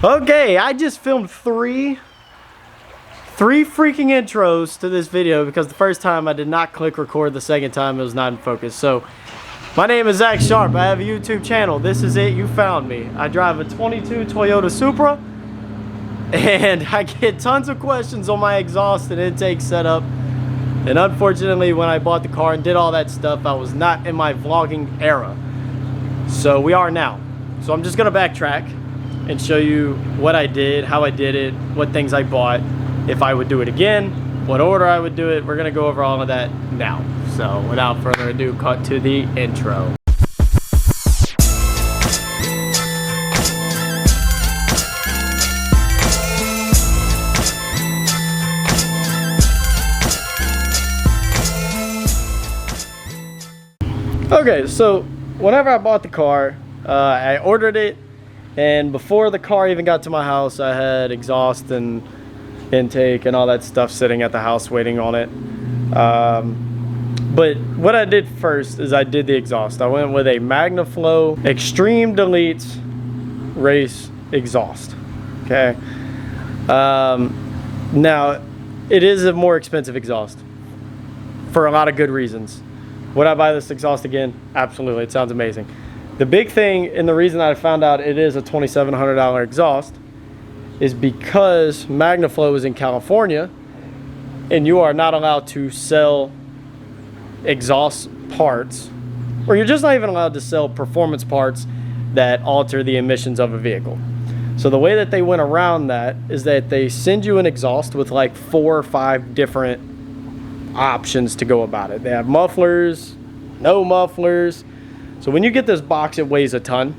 Okay, I just filmed three freaking intros to this video because the first time I did not click record, the second time it was not in focus. So, my name is Zach Sharp. I have a YouTube channel. This is it. You found me. I drive a 22 Toyota Supra, and I get tons of questions on my exhaust and intake setup. And unfortunately, when I bought the car and did all that stuff, I was not in my vlogging era. So we are now. So I'm just gonna backtrack and show you what I did, how I did it, what things I bought, if I would do it again, what order I would do it. We're gonna go over all of that now. So without further ado, cut to the intro. Okay, so whenever I bought the car, I ordered it, and before the car even got to my house, I had exhaust and intake and all that stuff sitting at the house waiting on it. But what I did first is I did the exhaust. I went with a Magnaflow Extreme Deletes Race exhaust. Okay. Now, it is a more expensive exhaust for a lot of good reasons. Would I buy this exhaust again? Absolutely, it sounds amazing. The big thing, and the reason I found out it is a $2,700 exhaust, is because Magnaflow is in California, and you are not allowed to sell exhaust parts, or you're just not even allowed to sell performance parts that alter the emissions of a vehicle. So the way that they went around that is that they send you an exhaust with like 4 or 5 different options to go about it. They have mufflers, no mufflers. So when you get this box, it weighs a ton,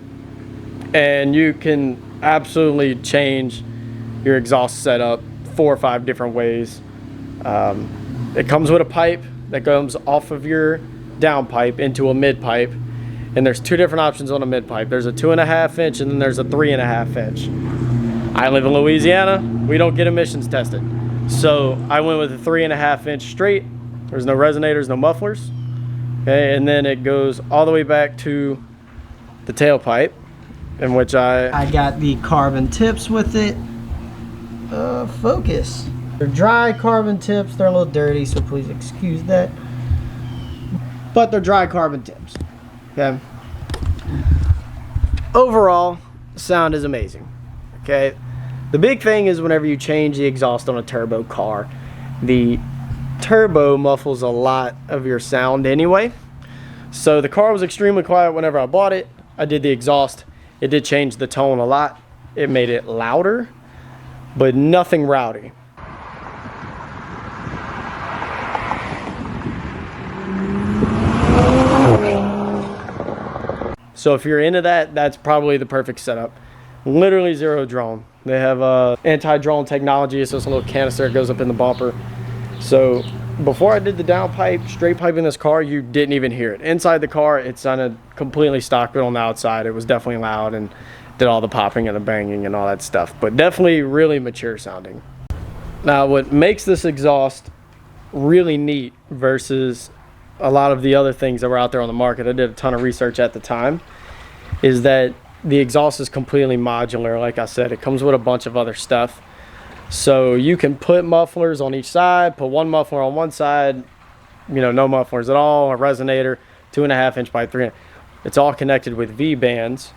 and you can absolutely change your exhaust setup 4 or 5 different ways. It comes with a pipe that comes off of your downpipe into a mid pipe, and there's 2 different options on a mid pipe. There's a 2.5 inch and then there's a 3.5 inch. I live in Louisiana. We don't get emissions tested. So I went with a 3.5 inch straight. There's no resonators, no mufflers. Okay, and then it goes all the way back to the tailpipe, in which I got the carbon tips with it. Focus. They're dry carbon tips. They're a little dirty, so please excuse that. But they're dry carbon tips. Okay. Overall, sound is amazing. Okay. The big thing is whenever you change the exhaust on a turbo car, the turbo muffles a lot of your sound anyway. So the car was extremely quiet whenever I bought it. I did the exhaust. It did change the tone a lot. It made it louder, but nothing rowdy. So if you're into that, that's probably the perfect setup. Literally zero drone. They have anti-drone technology. It's just a little canister that goes up in the bumper. So before I did the downpipe, straight pipe in this car, you didn't even hear it. Inside the car, it sounded completely stock, but on the outside, it was definitely loud and did all the popping and the banging and all that stuff. But definitely really mature sounding. Now, what makes this exhaust really neat versus a lot of the other things that were out there on the market, I did a ton of research at the time, is that the exhaust is completely modular. Like I said, it comes with a bunch of other stuff. So you can put mufflers on each side, put one muffler on one side, you know, no mufflers at all, a resonator, 2.5 inch by 3. It's all connected with V-bands,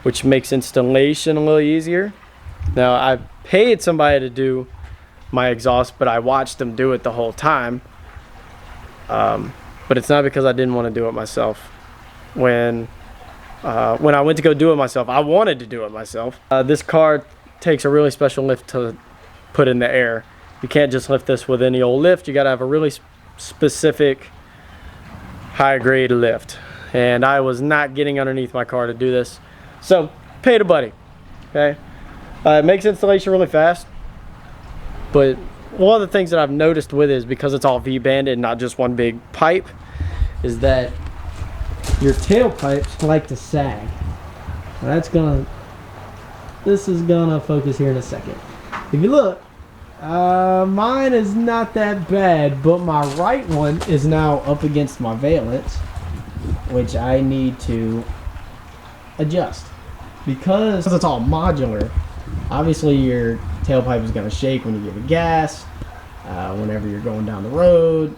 which makes installation a little easier. Now, I paid somebody to do my exhaust, but I watched them do it the whole time. But it's not because I didn't want to do it myself. When I went to go do it myself, I wanted to do it myself. This car takes a really special lift to put in the air. You can't just lift this with any old lift. You got to have a really specific high grade lift. And I was not getting underneath my car to do this. So, paid a buddy. Okay. It makes installation really fast. But one of the things that I've noticed with it is because it's all V-banded, not just one big pipe, is that your tailpipes like to sag. This is gonna focus here in a second. If you look, mine is not that bad, but my right one is now up against my valence, which I need to adjust. Because it's all modular, Obviously your tailpipe is going to shake when you give it gas, whenever you're going down the road.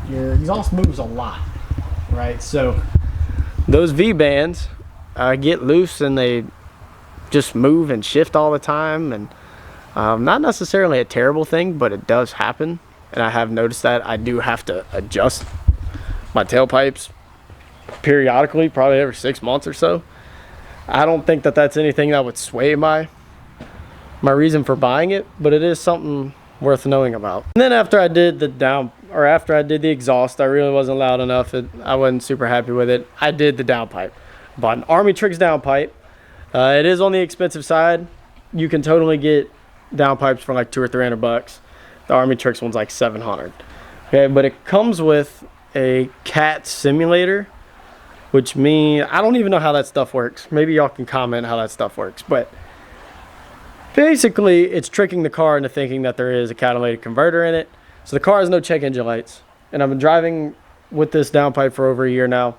Your exhaust moves a lot, right? So those V-bands get loose and they just move and shift all the time, and not necessarily a terrible thing, but it does happen. And I have noticed that I do have to adjust my tailpipes periodically, probably every 6 months or so. I don't think that that's anything that would sway my reason for buying it, but it is something worth knowing about. And then after I did the exhaust, I really wasn't loud enough. I wasn't super happy with it. I did the downpipe. Bought an Armytrix downpipe. It is on the expensive side. You can totally get downpipes for like $200 or $300. The Armytrix one's like $700. Okay, but it comes with a cat simulator, which means I don't even know how that stuff works. Maybe y'all can comment how that stuff works, but basically it's tricking the car into thinking that there is a catalytic converter in it. So the car has no check engine lights, and I've been driving with this downpipe for over a year now,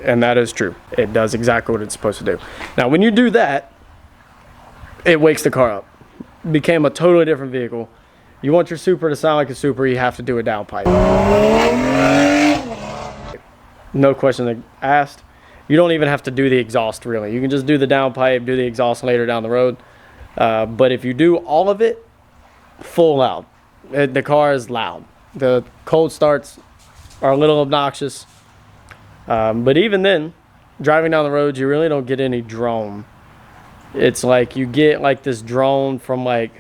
and that is true. It does exactly what it's supposed to do. Now when you do that, it wakes the car up. It became a totally different vehicle. You want your Supra to sound like a Supra, you have to do a downpipe. No question asked. You don't even have to do the exhaust really. You can just do the downpipe, do the exhaust later down the road. But if you do all of it, full loud. The car is loud. The cold starts are a little obnoxious. But even then, driving down the road, you really don't get any drone. It's like you get like this drone from like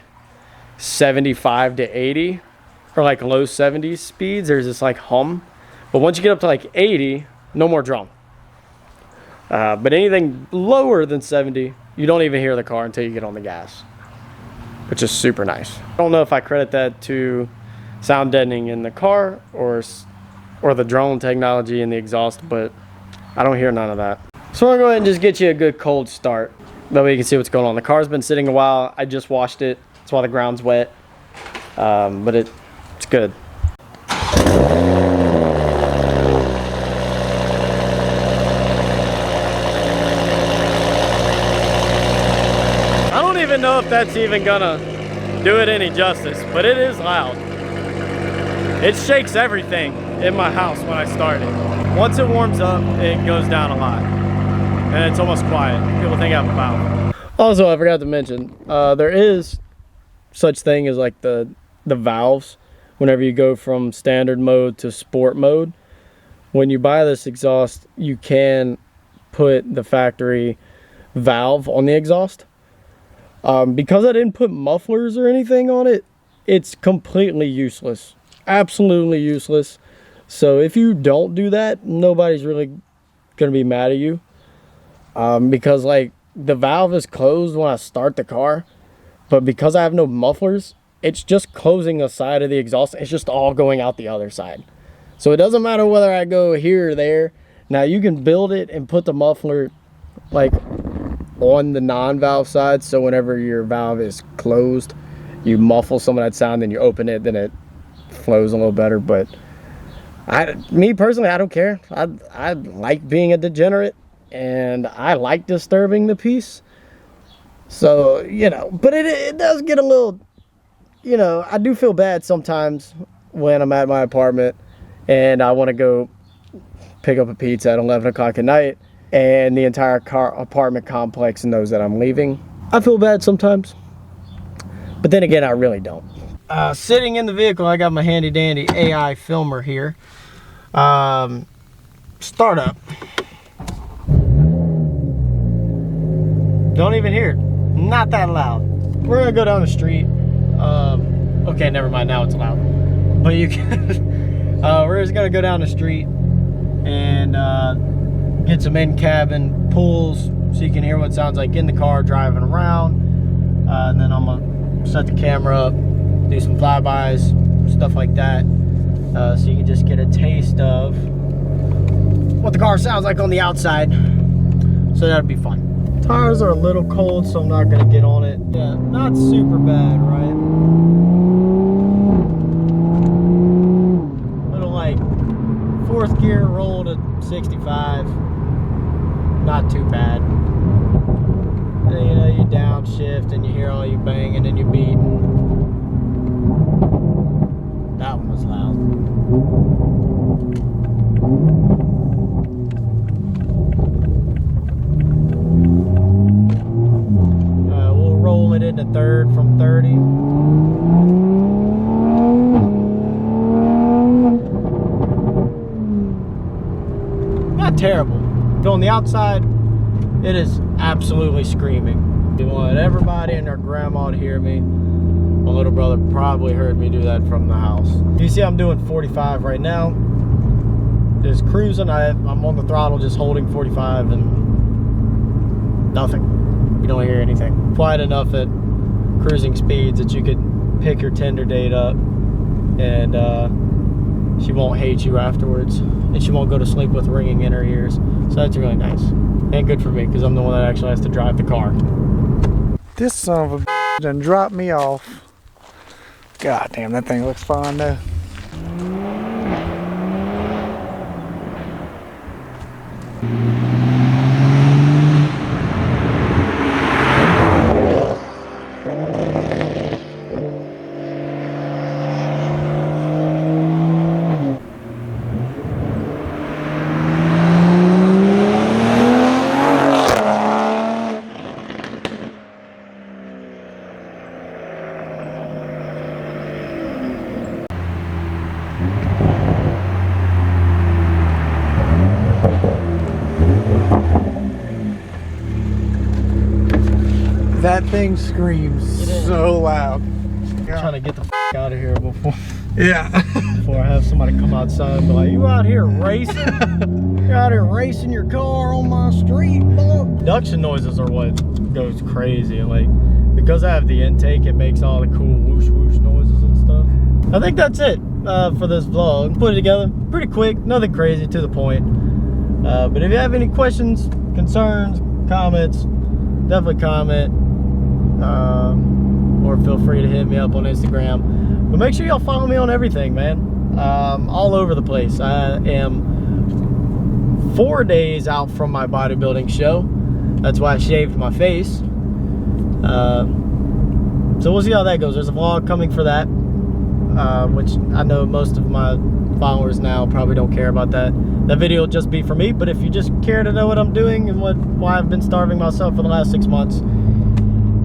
75 to 80 or like low 70s speeds. There's this like hum. But once you get up to like 80, no more drone. But anything lower than 70, you don't even hear the car until you get on the gas, which is super nice. I don't know if I credit that to sound deadening in the car or the drone technology in the exhaust, but I don't hear none of that. So I'm gonna go ahead and just get you a good cold start. That way you can see what's going on. The car's been sitting a while. I just washed it. That's why the ground's wet. But it's good. I don't even know if that's even gonna do it any justice, but it is loud. It shakes everything in my house when I start it. Once it warms up, it goes down a lot. And it's almost quiet. People think I have a valve. Also, I forgot to mention, there is such thing as like the valves. Whenever you go from standard mode to sport mode, when you buy this exhaust, you can put the factory valve on the exhaust. Because I didn't put mufflers or anything on it, it's completely useless. Absolutely useless. So if you don't do that, nobody's really gonna be mad at you. Because like the valve is closed when I start the car, but because I have no mufflers, it's just closing the side of the exhaust. It's just all going out the other side. So it doesn't matter whether I go here or there. Now you can build it and put the muffler like on the non-valve side, so whenever your valve is closed, you muffle some of that sound, then you open it, then it flows a little better. But me personally, I don't care. I like being a degenerate, and I like disturbing the peace. So, you know, but it does get a little, you know, I do feel bad sometimes when I'm at my apartment and I want to go pick up a pizza at 11 o'clock at night and the entire apartment complex knows that I'm leaving. I feel bad sometimes, but then again, I really don't. Sitting in the vehicle, I got my handy dandy AI filmer here. Startup. Don't even hear it. Not that loud. We're gonna go down the street. Okay, never mind, now it's loud. But you can, we're just gonna go down the street and get some in-cabin pulls so you can hear what it sounds like in the car driving around. And then I'm gonna set the camera up, do some flybys, stuff like that. So you can just get a taste of what the car sounds like on the outside. So that'd be fun. Tires are a little cold, so I'm not gonna get on it. Yeah, not super bad, right? Little like 4th gear roll to 65. Not too bad. And, you know, you downshift and you hear all you banging and you beating. That one was loud. We'll roll it into third from 30. Not terrible. But on the outside, it is absolutely screaming. You want everybody and their grandma to hear me. My little brother probably heard me do that from the house. You see I'm doing 45 right now. Just cruising. I'm on the throttle just holding 45 and nothing. You don't hear anything. Quiet enough at cruising speeds that you could pick your Tinder date up and she won't hate you afterwards. And she won't go to sleep with ringing in her ears. So that's really nice. And good for me because I'm the one that actually has to drive the car. This son of a bitch done dropped me off. God damn, that thing looks fine though. That thing screams so loud. I'm trying to get the f out of here before I have somebody come outside and be like, you out here racing? You're out here racing your car on my street, boy. Production noises are what goes crazy. Like, because I have the intake, it makes all the cool whoosh whoosh noises and stuff. I think that's it for this vlog. Put it together pretty quick, nothing crazy, to the point. But if you have any questions, concerns, comments, definitely comment. Or feel free to hit me up on Instagram. But make sure y'all follow me on everything, man. All over the place. I am 4 days out from my bodybuilding show. That's why I shaved my face. So we'll see how that goes. There's a vlog coming for that, which I know most of my followers now probably don't care about that. That video will just be for me, but if you just care to know what I'm doing and why I've been starving myself for the last 6 months,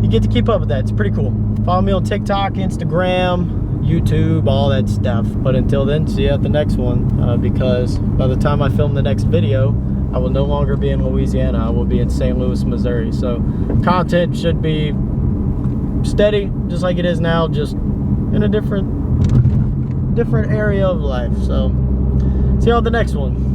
you get to keep up with that. It's pretty cool. Follow me on TikTok, Instagram, YouTube, all that stuff. But until then, see you at the next one, because by the time I film the next video, I will no longer be in Louisiana. I will be in St. Louis, Missouri. So content should be steady, just like it is now, just in a different area of life. So see you on the next one.